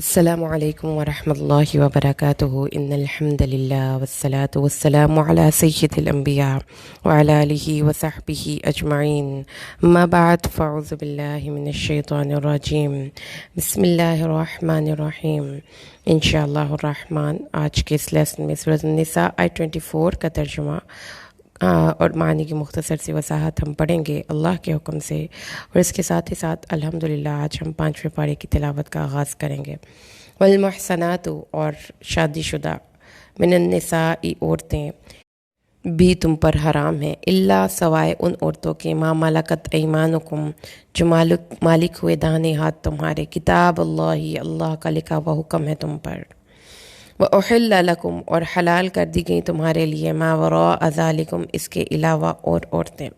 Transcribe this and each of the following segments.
السلام علیکم ورحمۃ اللہ وبرکاتہ ان الحمد للہ والصلاة والسلام علی سید الانبیاء وعلی آلہ وصحبہ اجمعین اما بعد فاعوذ باللہ من الشیطان الرجیم بسم اللہ الرحمن الرحیم انشاءاللہ الرحمن آج کے اس لیسن میں سورۃ النساء آیت 24 کا ترجمہ اور معنی کی مختصر سی وضاحت ہم پڑھیں گے اللہ کے حکم سے، اور اس کے ساتھ ہی ساتھ الحمدللہ آج ہم 5ویں پارے کی تلاوت کا آغاز کریں گے۔ والمحصنات اور شادی شدہ، من النساء عورتیں بھی تم پر حرام ہیں، الا سوائے ان عورتوں کے ما ملکت ایمانکم جو مالک ہوئے دانے ہاتھ تمہارے، کتاب اللہ کا لکھا ہوا حکم ہے تم پر۔ وَأُحِلَّ لَكُمْ اور حلال کر دی گئی تمہارے لیے ما وراء ذالکم اس کے علاوہ اور عورتیں۔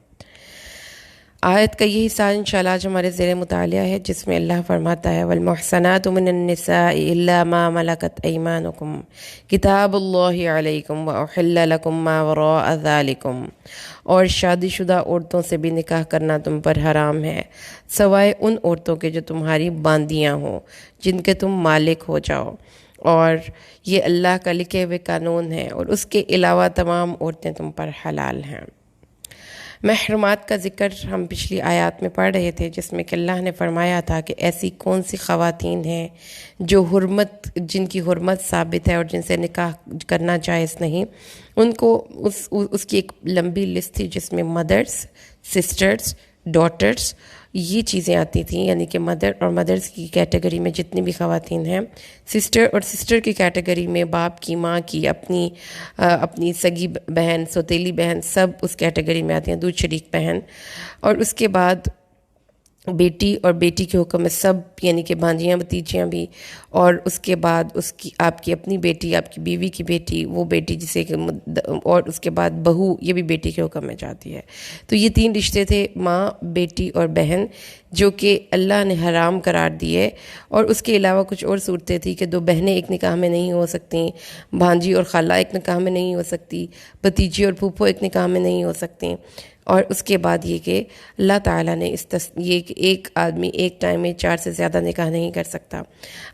آیت کا یہی حصہ انشاءاللہ آج ہمارے زیر مطالعہ ہے، جس میں اللہ فرماتا ہے وَالْمُحْصَنَاتُ مِنَ النِّسَاءِ إِلَّا مَا مَلَكَتْ أَيْمَانُكُمْ كِتَابُ اللَّهِ عَلَيْكُمْ وَأُحِلَّ لَكُمْ مَا وَرَاءَ ذَلِكُمْ اور شادی شدہ عورتوں سے بھی نکاح کرنا تم پر حرام ہے، سوائے ان عورتوں کے جو تمہاری باندیاں ہوں، جن کے تم مالک ہو جاؤ، اور یہ اللہ کا لکھے ہوئے قانون ہے، اور اس کے علاوہ تمام عورتیں تم پر حلال ہیں۔ محرمات کا ذکر ہم پچھلی آیات میں پڑھ رہے تھے، جس میں کہ اللہ نے فرمایا تھا کہ ایسی کون سی خواتین ہیں جو جن کی حرمت ثابت ہے اور جن سے نکاح کرنا جائز نہیں، ان کو اس کی ایک لمبی لسٹ تھی، جس میں مدرز، سسٹرز، ڈاٹرز یہ چیزیں آتی تھیں، یعنی کہ مدر اور مدرز کی کیٹیگری میں جتنی بھی خواتین ہیں، سسٹر اور سسٹر کی کیٹیگری میں باپ کی، ماں کی، اپنی سگی بہن، سوتیلی بہن، سب اس کیٹیگری میں آتی ہیں، دودھ شریک بہن، اور اس کے بعد بیٹی اور بیٹی کے حکم میں سب، یعنی کہ بھانجیاں بھتیجیاں بھی، اور اس کے بعد آپ کی اپنی بیٹی، آپ کی بیوی کی بیٹی، وہ بیٹی جسے کہ اور اس کے بعد بہو، یہ بھی بیٹی کے حکم میں جاتی ہے۔ تو یہ 3 رشتے تھے، ماں، بیٹی اور بہن، جو کہ اللہ نے حرام قرار دیے، اور اس کے علاوہ کچھ اور صورتیں تھیں کہ 2 بہنیں ایک نکاح میں نہیں ہو سکتیں، بھانجی اور خالہ ایک نکاح میں نہیں ہو سکتی، بھتیجی اور پھوپھو ایک نکاح میں نہیں ہو سکتیں، اور اس کے بعد یہ کہ اللہ تعالیٰ نے یہ کہ ایک آدمی ایک ٹائم میں 4 سے زیادہ نکاح نہیں کر سکتا۔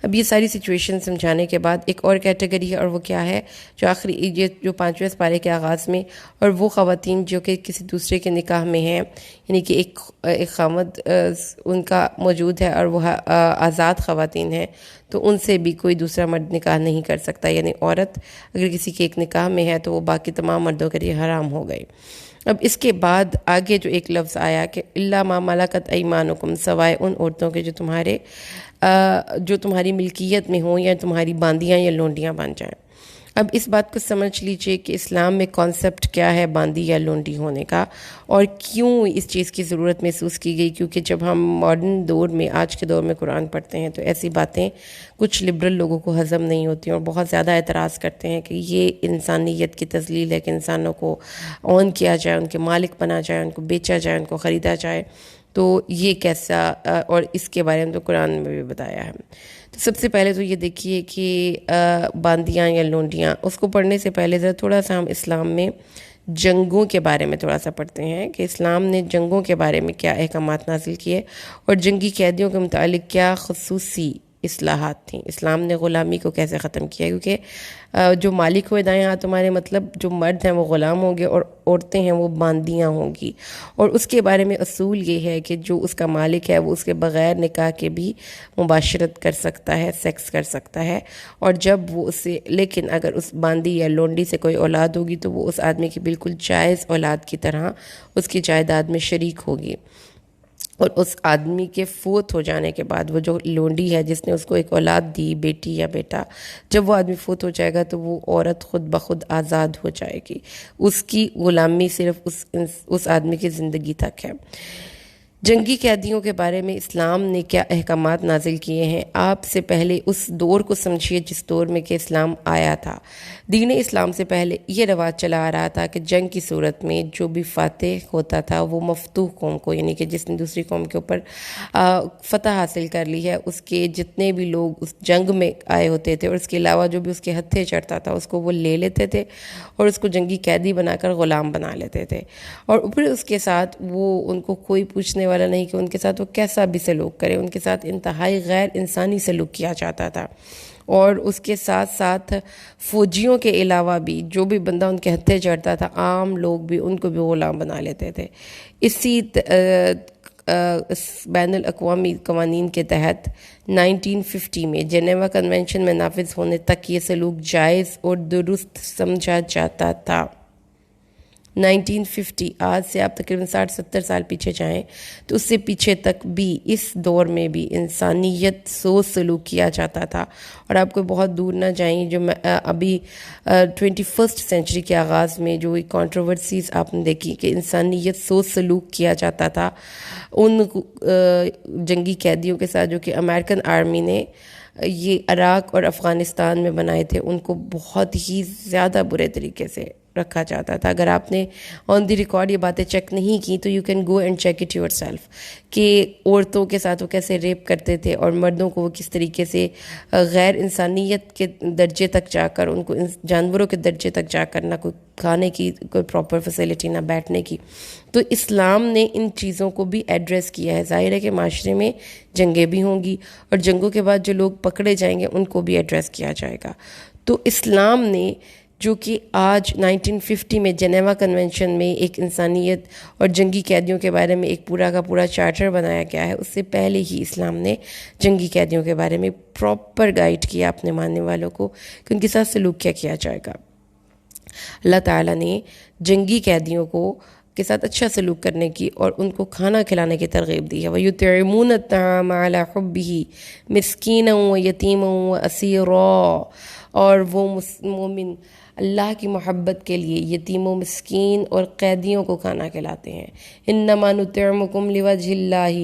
اب یہ ساری سچویشن سمجھانے کے بعد ایک اور کیٹیگری ہے، اور وہ کیا ہے، جو آخری جو 5ویں پارے کے آغاز میں، اور وہ خواتین جو کہ کسی دوسرے کے نکاح میں ہیں، یعنی کہ ایک خامد ان کا موجود ہے اور وہ آزاد خواتین ہیں، تو ان سے بھی کوئی دوسرا مرد نکاح نہیں کر سکتا، یعنی عورت اگر کسی کے ایک نکاح میں ہے تو وہ باقی تمام مردوں کے لیے حرام ہو گئی۔ اب اس کے بعد آگے جو ایک لفظ آیا کہ الا ما ملکت ایمانکم، سوائے ان عورتوں کے جو تمہاری ملکیت میں ہوں، یا تمہاری باندیاں یا لونڈیاں بن جائیں۔ اب اس بات کو سمجھ لیجئے کہ اسلام میں کانسیپٹ کیا ہے باندی یا لونڈی ہونے کا، اور کیوں اس چیز کی ضرورت محسوس کی گئی، کیونکہ جب ہم ماڈرن دور میں، آج کے دور میں قرآن پڑھتے ہیں تو ایسی باتیں کچھ لبرل لوگوں کو ہضم نہیں ہوتی، اور بہت زیادہ اعتراض کرتے ہیں کہ یہ انسانیت کی تذلیل ہے کہ انسانوں کو اون کیا جائے، ان کے مالک بنا جائے، ان کو بیچا جائے، ان کو خریدا جائے، تو یہ کیسا، اور اس کے بارے میں تو قرآن میں بھی بتایا ہے۔ تو سب سے پہلے تو یہ دیکھیے کہ باندیاں یا لونڈیاں، اس کو پڑھنے سے پہلے ذرا تھوڑا سا ہم اسلام میں جنگوں کے بارے میں تھوڑا سا پڑھتے ہیں کہ اسلام نے جنگوں کے بارے میں کیا احکامات نازل کیے، اور جنگی قیدیوں کے متعلق کیا خصوصی اصلاحات تھیں، اسلام نے غلامی کو کیسے ختم کیا، کیونکہ جو مالک ہوئے دائیں ہاتھ تمہارے، مطلب جو مرد ہیں وہ غلام ہوں گے اور عورتیں ہیں وہ باندیاں ہوں گی، اور اس کے بارے میں اصول یہ ہے کہ جو اس کا مالک ہے وہ اس کے بغیر نکاح کے بھی مباشرت کر سکتا ہے، سیکس کر سکتا ہے، اور جب وہ لیکن اگر اس باندی یا لونڈی سے کوئی اولاد ہوگی تو وہ اس آدمی کی بالکل جائز اولاد کی طرح اس کی جائیداد میں شریک ہوگی، اور اس آدمی کے فوت ہو جانے کے بعد وہ جو لونڈی ہے جس نے اس کو ایک اولاد دی، بیٹی یا بیٹا، جب وہ آدمی فوت ہو جائے گا تو وہ عورت خود بخود آزاد ہو جائے گی، اس کی غلامی صرف اس آدمی کی زندگی تک ہے۔ جنگی قیدیوں کے بارے میں اسلام نے کیا احکامات نازل کیے ہیں، آپ سے پہلے اس دور کو سمجھیے جس دور میں کہ اسلام آیا تھا۔ دین اسلام سے پہلے یہ رواج چلا آ رہا تھا کہ جنگ کی صورت میں جو بھی فاتح ہوتا تھا وہ مفتوح قوم کو، یعنی کہ جس نے دوسری قوم کے اوپر فتح حاصل کر لی ہے، اس کے جتنے بھی لوگ اس جنگ میں آئے ہوتے تھے، اور اس کے علاوہ جو بھی اس کے ہتھے چڑھتا تھا اس کو وہ لے لیتے تھے اور اس کو جنگی قیدی بنا کر غلام بنا لیتے تھے، اور پھر اس کے ساتھ وہ ان کو کوئی پوچھنے والا نہیں کہ ان کے ساتھ وہ کیسا بھی سلوک کرے. ان کے ساتھ انتہائی غیر انسانی سلوک کیا جاتا تھا، اور اس کے ساتھ ساتھ فوجیوں کے علاوہ بھی جو بھی بندہ ان کے ہتھے چڑھتا تھا، عام لوگ بھی ان کو بھی غلام بنا لیتے تھے. اسی بین الاقوامی قوانین کے تحت 1950 میں جنیوا کنونشن میں نافذ ہونے تک یہ سلوک جائز اور درست سمجھا جاتا تھا. 1950، آج سے آپ تقریباً 60-70 سال پیچھے جائیں تو اس سے پیچھے تک بھی اس دور میں بھی انسانیت سوچ سلوک کیا جاتا تھا. اور آپ کو بہت دور نہ جائیں، جو ابھی 21st سینچری کے آغاز میں جو کانٹروورسیز آپ نے دیکھی کہ انسانیت سوچ سلوک کیا جاتا تھا ان جنگی قیدیوں کے ساتھ جو کہ امریکن آرمی نے یہ عراق اور افغانستان میں بنائے تھے، ان کو بہت ہی زیادہ برے طریقے سے رکھا جاتا تھا. اگر آپ نے آن دی ریکارڈ یہ باتیں چیک نہیں کی تو you can go and check it your self کہ عورتوں کے ساتھ وہ کیسے ریپ کرتے تھے اور مردوں کو وہ کس طریقے سے غیر انسانیت کے درجے تک جا کر ان کو جانوروں کے درجے تک جا کر نہ کوئی کھانے کی کوئی پراپر فیسلٹی نہ بیٹھنے کی. تو اسلام نے ان چیزوں کو بھی ایڈریس کیا ہے. ظاہر ہے کہ معاشرے میں جنگیں بھی ہوں گی اور جنگوں کے بعد جو لوگ پکڑے جائیں گے ان کو بھی ایڈریس کیا جائے گا. تو اسلام نے جو کہ آج 1950 میں جنیوا کنونشن میں ایک انسانیت اور جنگی قیدیوں کے بارے میں ایک پورا کا پورا چارٹر بنایا گیا ہے، اس سے پہلے ہی اسلام نے جنگی قیدیوں کے بارے میں پراپر گائیڈ کیا اپنے ماننے والوں کو کہ ان کے ساتھ سلوک کیا جائے گا. اللہ تعالیٰ نے جنگی قیدیوں کے ساتھ اچھا سلوک کرنے کی اور ان کو کھانا کھلانے کی ترغیب دی ہے. وَيُطْعِمُونَ الطَّعَامَ عَلَىٰ حُبِّهِ مِسْكِينًا وَيَتِيمًا وَأَسِيرًا، اور وہ مومن اللہ کی محبت کے لیے یتیم و مسکین اور قیدیوں کو کھانا کھلاتے ہیں. انما نطعمکم لوجہ اللہ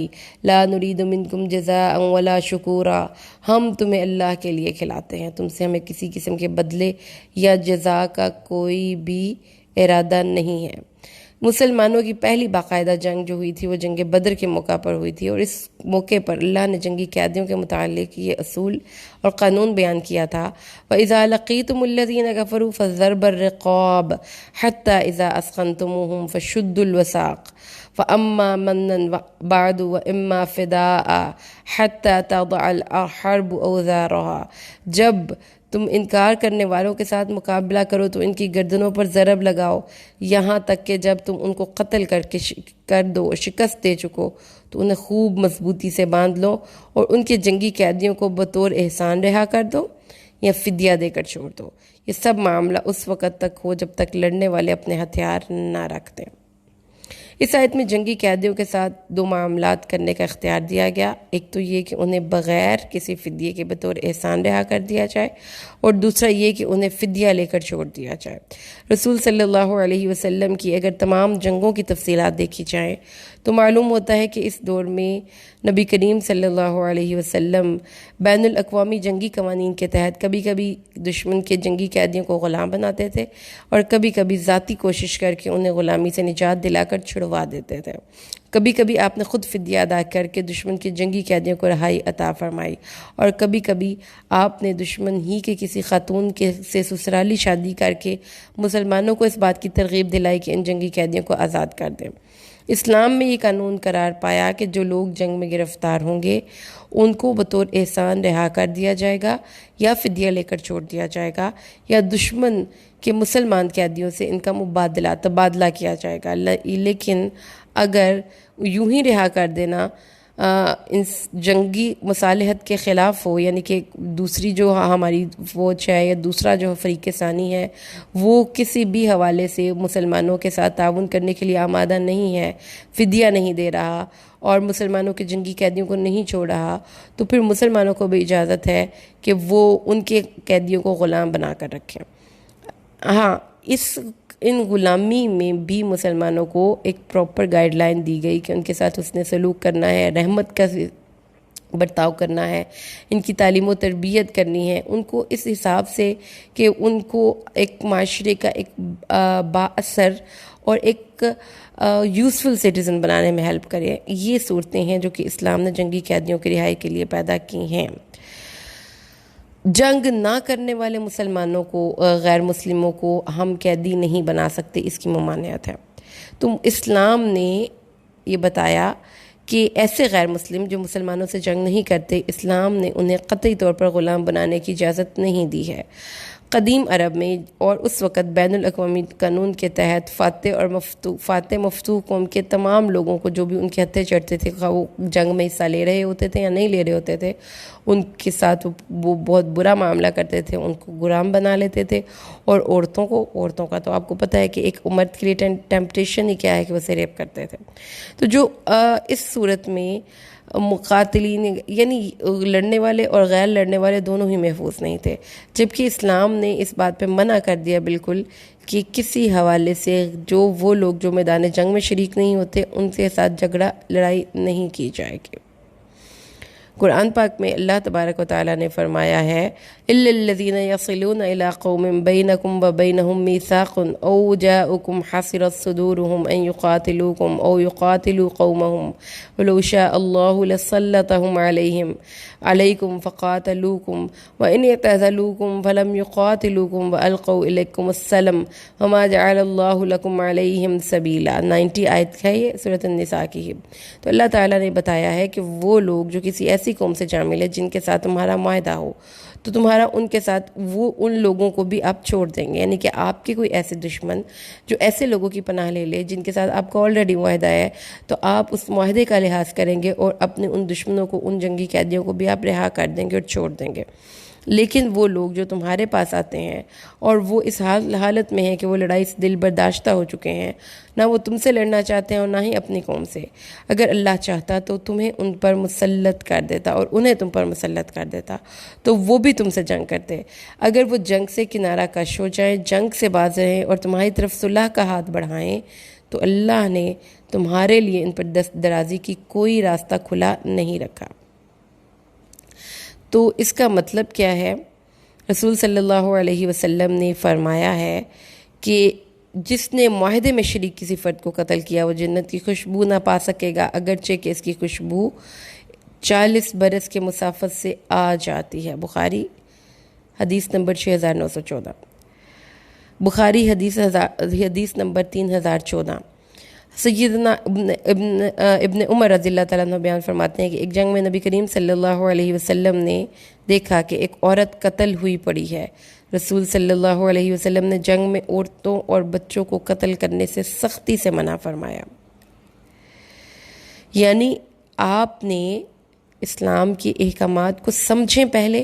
لا نرید منکم جزاء ولا شکورا، ہم تمہیں اللہ کے لیے کھلاتے ہیں، تم سے ہمیں کسی قسم کے بدلے یا جزا کا کوئی بھی ارادہ نہیں ہے. مسلمانوں کی پہلی باقاعدہ جنگ جو ہوئی تھی وہ جنگ بدر کے موقع پر ہوئی تھی، اور اس موقع پر اللہ نے جنگی قیدیوں کے متعلق یہ اصول اور قانون بیان کیا تھا. وَإِذَا لَقِيتُمُ الَّذِينَ كَفَرُوا فَضَرْبَ الرِّقَابِ حَتَّى إِذَا أَثْخَنْتُمُوهُمْ فَشُدُّوا الْوَثَاقَ فَأَمَّا مَنًّا بَعْدُ وَإِمَّا فِدَاءً حَتَّى تَضَعَ الْحَرْبُ أَوْزَارَهَا، جب تم انکار کرنے والوں کے ساتھ مقابلہ کرو تو ان کی گردنوں پر ضرب لگاؤ یہاں تک کہ جب تم ان کو قتل کر دو اور شکست دے چکو تو انہیں خوب مضبوطی سے باندھ لو اور ان کے جنگی قیدیوں کو بطور احسان رہا کر دو یا فدیہ دے کر چھوڑ دو. یہ سب معاملہ اس وقت تک ہو جب تک لڑنے والے اپنے ہتھیار نہ رکھ دیں. اس آیت میں جنگی قیدیوں کے ساتھ دو معاملات کرنے کا اختیار دیا گیا. ایک تو یہ کہ انہیں بغیر کسی فدیے کے بطور احسان رہا کر دیا جائے، اور دوسرا یہ کہ انہیں فدیہ لے کر چھوڑ دیا جائے. رسول صلی اللہ علیہ وسلم کی اگر تمام جنگوں کی تفصیلات دیکھی جائیں تو معلوم ہوتا ہے کہ اس دور میں نبی کریم صلی اللہ علیہ وسلم بین الاقوامی جنگی قوانین کے تحت کبھی کبھی دشمن کے جنگی قیدیوں کو غلام بناتے تھے اور کبھی کبھی ذاتی کوشش کر کے انہیں غلامی سے نجات دلا کر چھڑوا دیتے تھے. کبھی کبھی آپ نے خود فدیہ ادا کر کے دشمن کے جنگی قیدیوں کو رہائی عطا فرمائی، اور کبھی کبھی آپ نے دشمن ہی کے کسی خاتون سے سسرالی شادی کر کے مسلمانوں کو اس بات کی ترغیب دلائی کہ ان جنگی قیدیوں کو آزاد کر دیں. اسلام میں یہ قانون قرار پایا کہ جو لوگ جنگ میں گرفتار ہوں گے ان کو بطور احسان رہا کر دیا جائے گا یا فدیہ لے کر چھوڑ دیا جائے گا، یا دشمن کے مسلمان قیدیوں سے ان کا تبادلہ کیا جائے گا. لیکن اگر یوں ہی رہا کر دینا جنگی مصالحت کے خلاف ہو، یعنی کہ دوسری جو ہماری فوج ہے یا دوسرا جو فریق ثانی ہے وہ کسی بھی حوالے سے مسلمانوں کے ساتھ تعاون کرنے کے لیے آمادہ نہیں ہے، فدیہ نہیں دے رہا اور مسلمانوں کے جنگی قیدیوں کو نہیں چھوڑ رہا، تو پھر مسلمانوں کو بھی اجازت ہے کہ وہ ان کے قیدیوں کو غلام بنا کر رکھیں. ہاں، ان غلامی میں بھی مسلمانوں کو ایک پراپر گائیڈ لائن دی گئی کہ ان کے ساتھ حسن سلوک کرنا ہے، رحمت کا برتاؤ کرنا ہے، ان کی تعلیم و تربیت کرنی ہے، ان کو اس حساب سے کہ ان کو ایک معاشرے کا ایک با اثر اور ایک یوزفل سٹیزن بنانے میں ہیلپ کرے. یہ صورتیں ہیں جو کہ اسلام نے جنگی قیدیوں کی رہائی کے لیے پیدا کی ہیں. جنگ نہ کرنے والے مسلمانوں کو، غیر مسلموں کو ہم قیدی نہیں بنا سکتے، اس کی ممانعت ہے. تو اسلام نے یہ بتایا کہ ایسے غیر مسلم جو مسلمانوں سے جنگ نہیں کرتے، اسلام نے انہیں قطعی طور پر غلام بنانے کی اجازت نہیں دی ہے۔ قدیم عرب میں اور اس وقت بین الاقوامی قانون کے تحت فاتح مفتوح قوم کے تمام لوگوں کو جو بھی ان کے ہتھے چڑھتے تھے، وہ جنگ میں حصہ لے رہے ہوتے تھے یا نہیں لے رہے ہوتے تھے، ان کے ساتھ وہ بہت برا معاملہ کرتے تھے، ان کو غلام بنا لیتے تھے۔ اور عورتوں کا تو آپ کو پتہ ہے کہ ایک مرد کے لیے ٹیمپٹیشن ہی کیا ہے کہ وہ اسے ریپ کرتے تھے۔ تو جو اس صورت میں مقاتلین یعنی لڑنے والے اور غیر لڑنے والے دونوں ہی محفوظ نہیں تھے، جبکہ اسلام نے اس بات پہ منع کر دیا بالکل کہ کسی حوالے سے جو وہ لوگ جو میدان جنگ میں شریک نہیں ہوتے ان کے ساتھ لڑائی نہیں کی جائے گی۔ قرآن پاک میں اللہ تبارک و تعالیٰ نے فرمایا ہے إِلَّا الَّذِينَ يَصِلُونَ إِلَىٰ قَوْمٍ بَيْنَكُمْ وَبَيْنَهُمْ مِيثَاقٌ أَوْ جَاءُكُمْ حَصِرَتْ صُدُورُهُمْ أَن يُقَاتِلُوكُمْ أَوْ يُقَاتِلُوا قَوْمَهُمْ وَلَوْ شَاءَ اللَّهُ لَسَلَّطَهُمْ عَلَيْكُمْ فَقَاتَلُوكُمْ وَإِنْ اعْتَزَلُوكُمْ فَلَمْ يُقَاتِلُوكُمْ وَأَلْقَوْا إِلَيْكُمُ السَّلَمَ وَمَا جَعَلَ اللَّهُ لَكُمْ عَلَيْهِمْ سَبِيلًا۔ 90 آیت ہے یہ سورۃ النساء کی ہے۔ تو اللہ تعالیٰ نے بتایا ہے کہ وہ لوگ جو کسی ایسی قوم سے جا ملے جن کے ساتھ تمہارا معاہدہ ہو، تو تمہارا ان کے ساتھ ان لوگوں کو بھی آپ چھوڑ دیں گے، یعنی کہ آپ کے کوئی ایسے دشمن جو ایسے لوگوں کی پناہ لے لے جن کے ساتھ آپ کا آلریڈی معاہدہ ہے، تو آپ اس معاہدے کا لحاظ کریں گے اور اپنے ان دشمنوں کو، ان جنگی قیدیوں کو بھی آپ رہا کر دیں گے اور چھوڑ دیں گے۔ لیکن وہ لوگ جو تمہارے پاس آتے ہیں اور وہ اس حالت میں ہیں کہ وہ لڑائی سے دل برداشتہ ہو چکے ہیں، نہ وہ تم سے لڑنا چاہتے ہیں اور نہ ہی اپنی قوم سے، اگر اللہ چاہتا تو تمہیں ان پر مسلط کر دیتا اور انہیں تم پر مسلط کر دیتا، تو وہ بھی تم سے جنگ کرتے۔ اگر وہ جنگ سے کنارہ کش ہو جائیں، جنگ سے باز رہیں اور تمہاری طرف صلح کا ہاتھ بڑھائیں، تو اللہ نے تمہارے لیے ان پر دست درازی کی کوئی راستہ کھلا نہیں رکھا۔ تو اس کا مطلب کیا ہے؟ رسول صلی اللہ علیہ وسلم نے فرمایا ہے کہ جس نے معاہدے میں شریک کسی فرد کو قتل کیا وہ جنت کی خوشبو نہ پا سکے گا، اگرچہ کہ اس کی خوشبو 40 برس کے مسافت سے آ جاتی ہے۔ بخاری حدیث نمبر 6914، بخاری حدیث نمبر 3014۔ سیدنا ابن عمر رضی اللہ تعالیٰ عنہ بیان فرماتے ہیں کہ ایک جنگ میں نبی کریم صلی اللہ علیہ وسلم نے دیکھا کہ ایک عورت قتل ہوئی پڑی ہے۔ رسول صلی اللہ علیہ وسلم نے جنگ میں عورتوں اور بچوں کو قتل کرنے سے سختی سے منع فرمایا۔ یعنی آپ نے اسلام کے احکامات کو سمجھیں پہلے،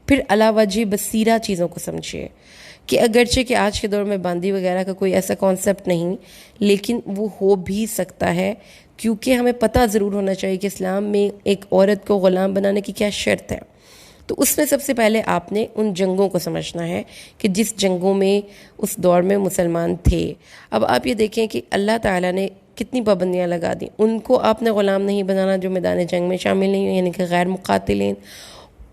پھر علا وجہ بصیرہ چیزوں کو سمجھیں، کہ اگرچہ کہ آج کے دور میں باندی وغیرہ کا کوئی ایسا کانسیپٹ نہیں، لیکن وہ ہو بھی سکتا ہے، کیونکہ ہمیں پتہ ضرور ہونا چاہیے کہ اسلام میں ایک عورت کو غلام بنانے کی کیا شرط ہے۔ تو اس میں سب سے پہلے آپ نے ان جنگوں کو سمجھنا ہے کہ جس جنگوں میں اس دور میں مسلمان تھے۔ اب آپ یہ دیکھیں کہ اللہ تعالیٰ نے کتنی پابندیاں لگا دیں۔ ان کو آپ نے غلام نہیں بنانا جو میدان جنگ میں شامل نہیں ہوئی، یعنی کہ غیر مقاتلین،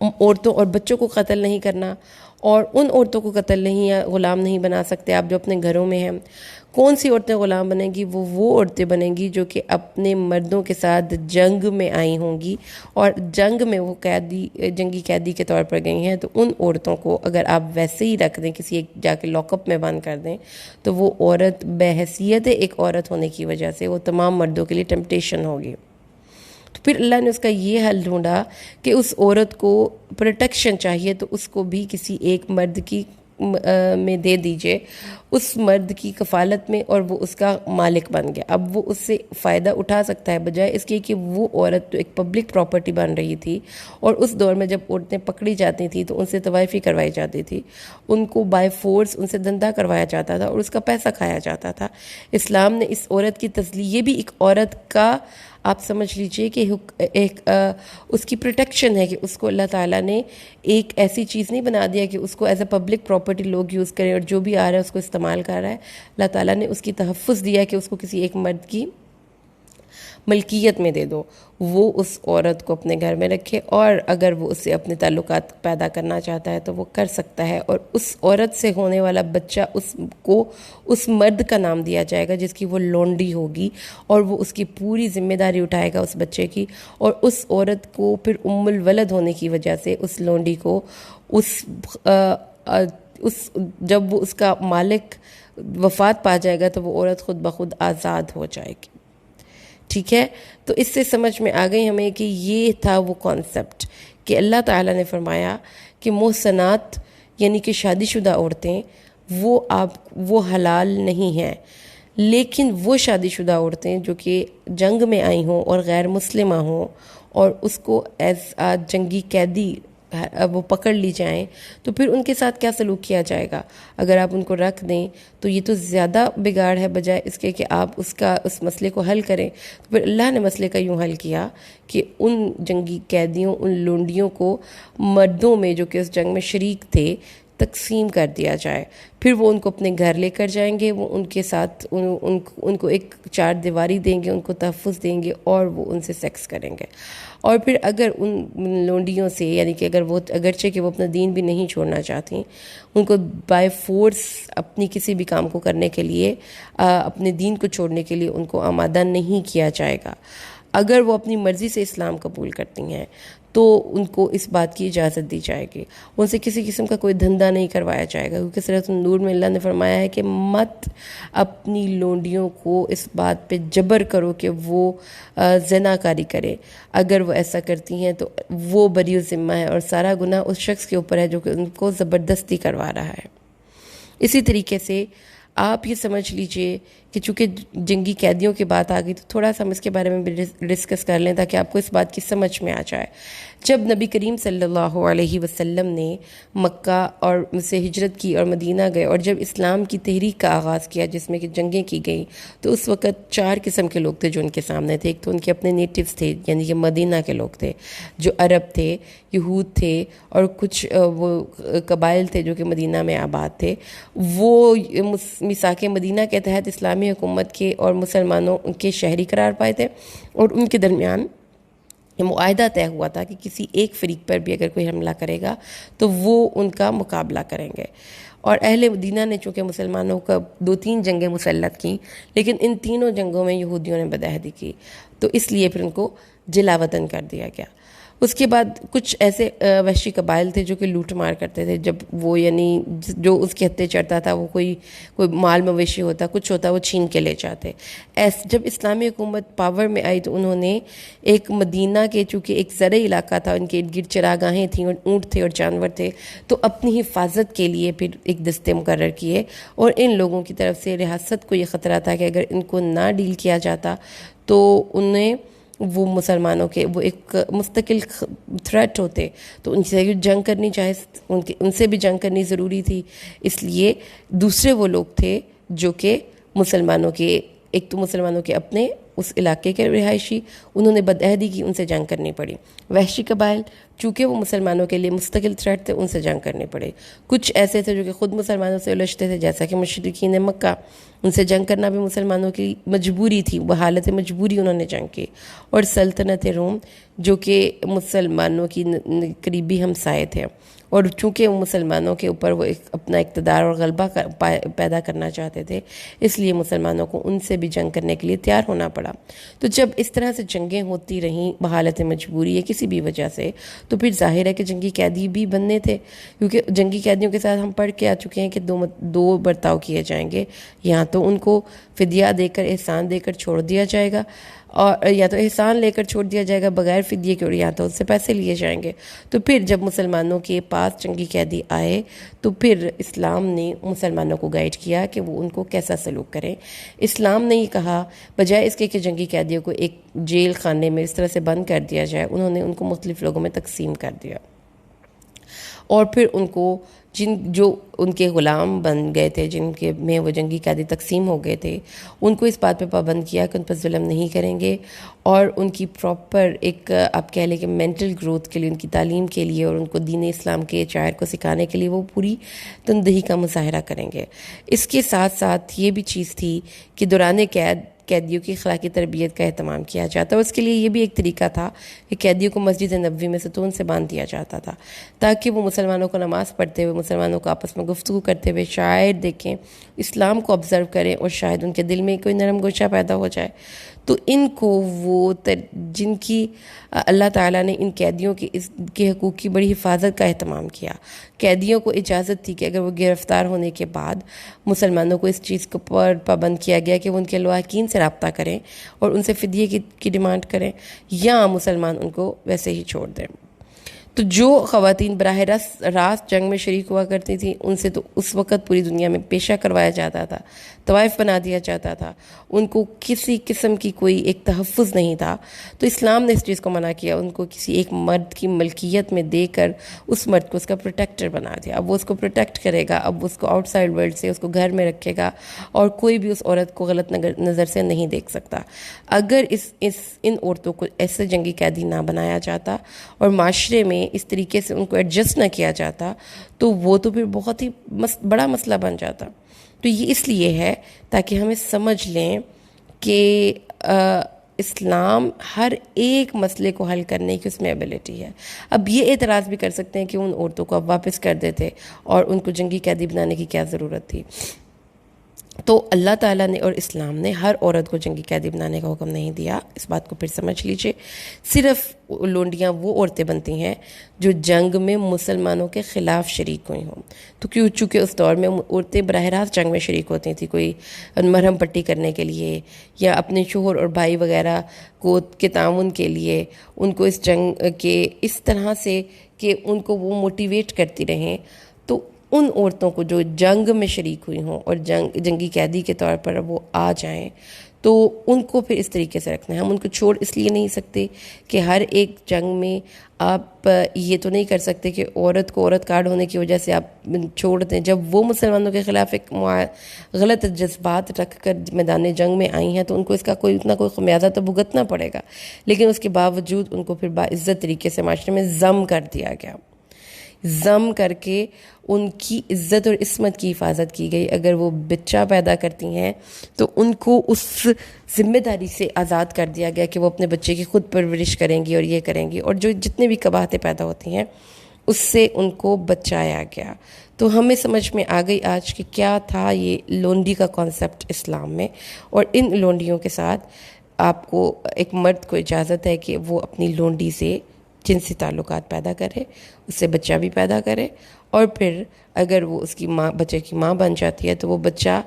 عورتوں اور بچوں کو قتل نہیں کرنا، اور ان عورتوں کو قتل نہیں یا غلام نہیں بنا سکتے آپ جو اپنے گھروں میں ہیں۔ کون سی عورتیں غلام بنیں گی؟ وہ عورتیں بنیں گی جو کہ اپنے مردوں کے ساتھ جنگ میں آئی ہوں گی اور جنگ میں وہ جنگی قیدی کے طور پر گئی ہیں، تو ان عورتوں کو اگر آپ ویسے ہی رکھ دیں، کسی ایک جا کے لاک اپ میں بند کر دیں، تو وہ عورت بحیثیت ایک عورت ہونے کی وجہ سے وہ تمام مردوں کے لیے ٹیمپٹیشن ہوگی۔ تو پھر اللہ نے اس کا یہ حل ڈھونڈا کہ اس عورت کو پروٹیکشن چاہیے تو اس کو بھی کسی ایک مرد کی میں دے دیجئے، اس مرد کی کفالت میں، اور وہ اس کا مالک بن گیا۔ اب وہ اس سے فائدہ اٹھا سکتا ہے، بجائے اس کے کہ وہ عورت تو ایک پبلک پراپرٹی بن رہی تھی، اور اس دور میں جب عورتیں پکڑی جاتی تھیں تو ان سے طوائفی کروائی جاتی تھی، ان کو بائی فورس ان سے دندہ کروایا جاتا تھا اور اس کا پیسہ کھایا جاتا تھا۔ اسلام نے اس عورت کی یہ بھی ایک عورت کا آپ سمجھ لیجئے کہ اس کی پروٹیکشن ہے کہ اس کو اللہ تعالیٰ نے ایک ایسی چیز نہیں بنا دیا کہ اس کو ایز اے پبلک پراپرٹی لوگ یوز کریں اور جو بھی آ رہا ہے اس کو استعمال کر رہا ہے۔ اللہ تعالیٰ نے اس کی تحفظ دیا کہ اس کو کسی ایک مرد کی ملکیت میں دے دو، وہ اس عورت کو اپنے گھر میں رکھے، اور اگر وہ اس سے اپنے تعلقات پیدا کرنا چاہتا ہے تو وہ کر سکتا ہے، اور اس عورت سے ہونے والا بچہ اس کو اس مرد کا نام دیا جائے گا جس کی وہ لونڈی ہوگی، اور وہ اس کی پوری ذمہ داری اٹھائے گا اس بچے کی، اور اس عورت کو پھر ام الولد ہونے کی وجہ سے اس لونڈی کو جب وہ اس کا مالک وفات پا جائے گا تو وہ عورت خود بخود آزاد ہو جائے گی۔ ٹھیک ہے، تو اس سے سمجھ میں آ گئی ہمیں کہ یہ تھا وہ کانسیپٹ کہ اللہ تعالیٰ نے فرمایا کہ محسنات یعنی کہ شادی شدہ عورتیں وہ حلال نہیں ہیں، لیکن وہ شادی شدہ عورتیں جو کہ جنگ میں آئی ہوں اور غیر مسلمہ ہوں اور اس کو ایز جنگی قیدی وہ پکڑ لی جائیں، تو پھر ان کے ساتھ کیا سلوک کیا جائے گا؟ اگر آپ ان کو رکھ دیں تو یہ تو زیادہ بگاڑ ہے بجائے اس کے کہ آپ اس مسئلے کو حل کریں۔ تو پھر اللہ نے مسئلے کا یوں حل کیا کہ ان جنگی قیدیوں، ان لونڈیوں کو مردوں میں جو کہ اس جنگ میں شریک تھے تقسیم کر دیا جائے، پھر وہ ان کو اپنے گھر لے کر جائیں گے، وہ ان کے ساتھ ان کو ایک چار دیواری دیں گے، ان کو تحفظ دیں گے اور وہ ان سے سیکس کریں گے۔ اور پھر اگر ان لونڈیوں سے یعنی کہ اگرچہ کہ وہ اپنا دین بھی نہیں چھوڑنا چاہتی، ان کو بائی فورس اپنی کسی بھی کام کو کرنے کے لیے اپنے دین کو چھوڑنے کے لیے ان کو آمادہ نہیں کیا جائے گا۔ اگر وہ اپنی مرضی سے اسلام قبول کرتی ہیں تو ان کو اس بات کی اجازت دی جائے گی، ان سے کسی قسم کا کوئی دھندا نہیں کروایا جائے گا، کیونکہ سورۃ النور میں اللہ نے فرمایا ہے کہ مت اپنی لونڈیوں کو اس بات پہ جبر کرو کہ وہ زنا کاری کرے۔ اگر وہ ایسا کرتی ہیں تو وہ بری ذمہ ہے اور سارا گناہ اس شخص کے اوپر ہے جو کہ ان کو زبردستی کروا رہا ہے۔ اسی طریقے سے آپ یہ سمجھ لیجئے کہ چونکہ جنگی قیدیوں کی بات آ گئی تو تھوڑا سا ہم اس کے بارے میں بھی ڈسکس کر لیں تاکہ آپ کو اس بات کی سمجھ میں آ جائے۔ جب نبی کریم صلی اللہ علیہ وسلم نے مکہ اور سے ہجرت کی اور مدینہ گئے اور جب اسلام کی تحریک کا آغاز کیا جس میں کہ جنگیں کی گئیں، تو اس وقت چار قسم کے لوگ تھے جو ان کے سامنے تھے۔ ایک تو ان کے اپنے نیٹیوز تھے یعنی کہ مدینہ کے لوگ تھے جو عرب تھے، یہود تھے اور کچھ وہ قبائل تھے جو کہ مدینہ میں آباد تھے۔ وہ میثاق مدینہ کے تحت اسلامی حکومت کے اور مسلمانوں کے شہری قرار پائے تھے، اور ان کے درمیان یہ معاہدہ طے ہوا تھا کہ کسی ایک فریق پر بھی اگر کوئی حملہ کرے گا تو وہ ان کا مقابلہ کریں گے۔ اور اہل مدینہ نے چونکہ مسلمانوں کا 2-3 جنگیں مسلط کیں، لیکن ان تینوں جنگوں میں یہودیوں نے بدعہدی کی، تو اس لیے پھر ان کو جلا وطن کر دیا گیا۔ اس کے بعد کچھ ایسے وحشی قبائل تھے جو کہ لوٹ مار کرتے تھے، جب وہ یعنی جو اس کے ہتھے چڑھتا تھا وہ کوئی مال مویشی ہوتا، کچھ ہوتا، وہ چھین کے لے جاتے۔ جب اسلامی حکومت پاور میں آئی تو انہوں نے ایک مدینہ کے چونکہ ایک زرعی علاقہ تھا، ان کے ارد گرد چراگاہیں تھیں اور اونٹ تھے اور جانور تھے، تو اپنی حفاظت کے لیے پھر ایک دستے مقرر کیے، اور ان لوگوں کی طرف سے ریاست کو یہ خطرہ تھا کہ اگر ان کو نہ ڈیل کیا جاتا تو انہیں وہ مسلمانوں کے وہ ایک مستقل تھریٹ ہوتے، تو ان سے جنگ کرنی ان سے بھی جنگ کرنی ضروری تھی۔ اس لیے دوسرے وہ لوگ تھے جو کہ مسلمانوں کے ایک تو مسلمانوں کے اپنے اس علاقے کے رہائشی، انہوں نے بدعہدی کی، ان سے جنگ کرنی پڑی۔ وحشی قبائل چونکہ وہ مسلمانوں کے لیے مستقل تھریٹ تھے، ان سے جنگ کرنی پڑے۔ کچھ ایسے تھے جو کہ خود مسلمانوں سے الجھتے تھے جیسا کہ مشرکین مکہ، ان سے جنگ کرنا بھی مسلمانوں کی مجبوری تھی، وہ حالت مجبوری انہوں نے جنگ کی۔ اور سلطنت روم جو کہ مسلمانوں کی قریبی ہمسائے تھے، اور چونکہ وہ مسلمانوں کے اوپر وہ اپنا اقتدار اور غلبہ پیدا کرنا چاہتے تھے، اس لیے مسلمانوں کو ان سے بھی جنگ کرنے کے لیے تیار ہونا پڑا۔ تو جب اس طرح سے جنگیں ہوتی رہیں بحالت مجبوری یا کسی بھی وجہ سے، تو پھر ظاہر ہے کہ جنگی قیدی بھی بننے تھے، کیونکہ جنگی قیدیوں کے ساتھ ہم پڑھ کے آ چکے ہیں کہ دو برتاؤ کیے جائیں گے، یا تو ان کو فدیہ دے کر احسان دے کر چھوڑ دیا جائے گا، اور یا تو احسان لے کر چھوڑ دیا جائے گا بغیر فدیے کے، اور یا تو ان سے پیسے لیے جائیں گے۔ تو پھر جب مسلمانوں کے پاس جنگی قیدی آئے تو پھر اسلام نے مسلمانوں کو گائیڈ کیا کہ وہ ان کو کیسا سلوک کریں۔ اسلام نے یہ کہا بجائے اس کے کہ جنگی قیدیوں کو ایک جیل خانے میں اس طرح سے بند کر دیا جائے، انہوں نے ان کو مختلف لوگوں میں تقسیم کر دیا، اور پھر ان کو جو ان کے غلام بن گئے تھے، جن کے میں وہ جنگی قیدی تقسیم ہو گئے تھے، ان کو اس بات پہ پابند کیا کہ ان پر ظلم نہیں کریں گے، اور ان کی پراپر ایک آپ کہہ لیں کہ مینٹل گروتھ کے لیے، ان کی تعلیم کے لیے اور ان کو دین اسلام کے شاعر کو سکھانے کے لیے وہ پوری تندہی کا مظاہرہ کریں گے۔ اس کے ساتھ ساتھ یہ بھی چیز تھی کہ دوران قیدیوں کی اخلاقی تربیت کا اہتمام کیا جاتا، اور اس کے لیے یہ بھی ایک طریقہ تھا کہ قیدیوں کو مسجد نبوی میں ستون سے باندھ دیا جاتا تھا، تاکہ وہ مسلمانوں کو نماز پڑھتے ہوئے، مسلمانوں کو آپس میں گفتگو کرتے ہوئے شاید دیکھیں، اسلام کو آبزرو کریں، اور شاید ان کے دل میں کوئی نرم گوشہ پیدا ہو جائے۔ تو ان کو وہ جن کی اللہ تعالیٰ نے ان قیدیوں کے حقوق کی بڑی حفاظت کا اہتمام کیا، قیدیوں کو اجازت تھی کہ اگر وہ گرفتار ہونے کے بعد مسلمانوں کو اس چیز کو پر پابند کیا گیا کہ وہ ان کے لواحقین سے رابطہ کریں اور ان سے فدیے کی ڈیمانڈ کریں، یا مسلمان ان کو ویسے ہی چھوڑ دیں۔ تو جو خواتین براہ راست جنگ میں شریک ہوا کرتی تھیں، ان سے تو اس وقت پوری دنیا میں پیشہ کروایا جاتا تھا، طوائف بنا دیا جاتا تھا، ان کو کسی قسم کی کوئی ایک تحفظ نہیں تھا۔ تو اسلام نے اس چیز کو منع کیا، ان کو کسی ایک مرد کی ملکیت میں دے کر اس مرد کو اس کا پروٹیکٹر بنا دیا۔ اب وہ اس کو پروٹیکٹ کرے گا، اب اس کو آؤٹ سائڈ ورلڈ سے اس کو گھر میں رکھے گا، اور کوئی بھی اس عورت کو غلط نظر سے نہیں دیکھ سکتا۔ اگر ان عورتوں کو ایسے جنگی قیدی نہ بنایا جاتا اور معاشرے میں اس طریقے سے ان کو ایڈجسٹ نہ کیا جاتا، تو وہ تو پھر بہت ہی بڑا مسئلہ بن جاتا۔ تو یہ اس لیے ہے تاکہ ہمیں سمجھ لیں کہ اسلام ہر ایک مسئلے کو حل کرنے کی اس میں ایبلٹی ہے۔ اب یہ اعتراض بھی کر سکتے ہیں کہ ان عورتوں کو اب واپس کر دیتے اور ان کو جنگی قیدی بنانے کی کیا ضرورت تھی۔ تو اللہ تعالیٰ نے اور اسلام نے ہر عورت کو جنگی قیدی بنانے کا حکم نہیں دیا، اس بات کو پھر سمجھ لیجئے۔ صرف لونڈیاں وہ عورتیں بنتی ہیں جو جنگ میں مسلمانوں کے خلاف شریک ہوئی ہوں۔ تو چونکہ اس دور میں عورتیں براہ راست جنگ میں شریک ہوتی تھیں، کوئی مرہم پٹی کرنے کے لیے یا اپنے شوہر اور بھائی وغیرہ کے تعاون کے لیے، ان کو اس جنگ کے اس طرح سے کہ ان کو وہ موٹیویٹ کرتی رہیں، تو ان عورتوں کو جو جنگ میں شریک ہوئی ہوں اور جنگی قیدی کے طور پر وہ آ جائیں، تو ان کو پھر اس طریقے سے رکھنا ہے۔ ہم ان کو چھوڑ اس لیے نہیں سکتے کہ ہر ایک جنگ میں آپ یہ تو نہیں کر سکتے کہ عورت کو عورت کارڈ ہونے کی وجہ سے آپ چھوڑ دیں۔ جب وہ مسلمانوں کے خلاف ایک غلط جذبات رکھ کر میدان جنگ میں آئی ہیں تو ان کو اس کا کوئی خمیازہ تو بھگتنا پڑے گا، لیکن اس کے باوجود ان کو پھر باعزت طریقے سے معاشرے میں ضم کر دیا گیا، ضم کر کے ان کی عزت اور عصمت کی حفاظت کی گئی۔ اگر وہ بچہ پیدا کرتی ہیں تو ان کو اس ذمہ داری سے آزاد کر دیا گیا کہ وہ اپنے بچے کی خود پرورش کریں گی اور یہ کریں گی، اور جو جتنے بھی قباحتیں پیدا ہوتی ہیں اس سے ان کو بچایا گیا۔ تو ہمیں سمجھ میں آ گئی آج کہ کیا تھا یہ لونڈی کا کانسیپٹ اسلام میں، اور ان لونڈیوں کے ساتھ آپ کو ایک مرد کو اجازت ہے کہ وہ اپنی لونڈی سے جنسی تعلقات پیدا کرے، اس سے بچہ بھی پیدا کرے، اور پھر اگر وہ اس کی بچے کی ماں بن جاتی ہے تو وہ بچہ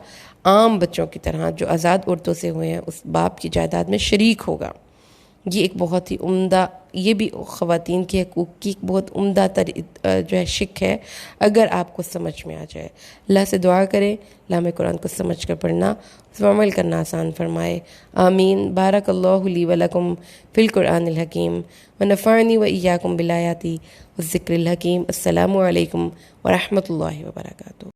عام بچوں کی طرح جو آزاد عورتوں سے ہوئے ہیں اس باپ کی جائیداد میں شریک ہوگا۔ یہ ایک بہت ہی عمدہ، یہ بھی خواتین کے حقوق کی ایک بہت عمدہ جو ہے شک ہے، اگر آپ کو سمجھ میں آ جائے۔ اللہ سے دعا کریں اللہ ہمیں قرآن کو سمجھ کر پڑھنا، اس پر عمل کرنا آسان فرمائے، آمین۔ بارک اللہ لی ولکم فی القرآن الحکیم ونفعنی وإیاکم بالآیات والذکر الحکیم۔ السلام علیکم ورحمۃ اللہ وبرکاتہ۔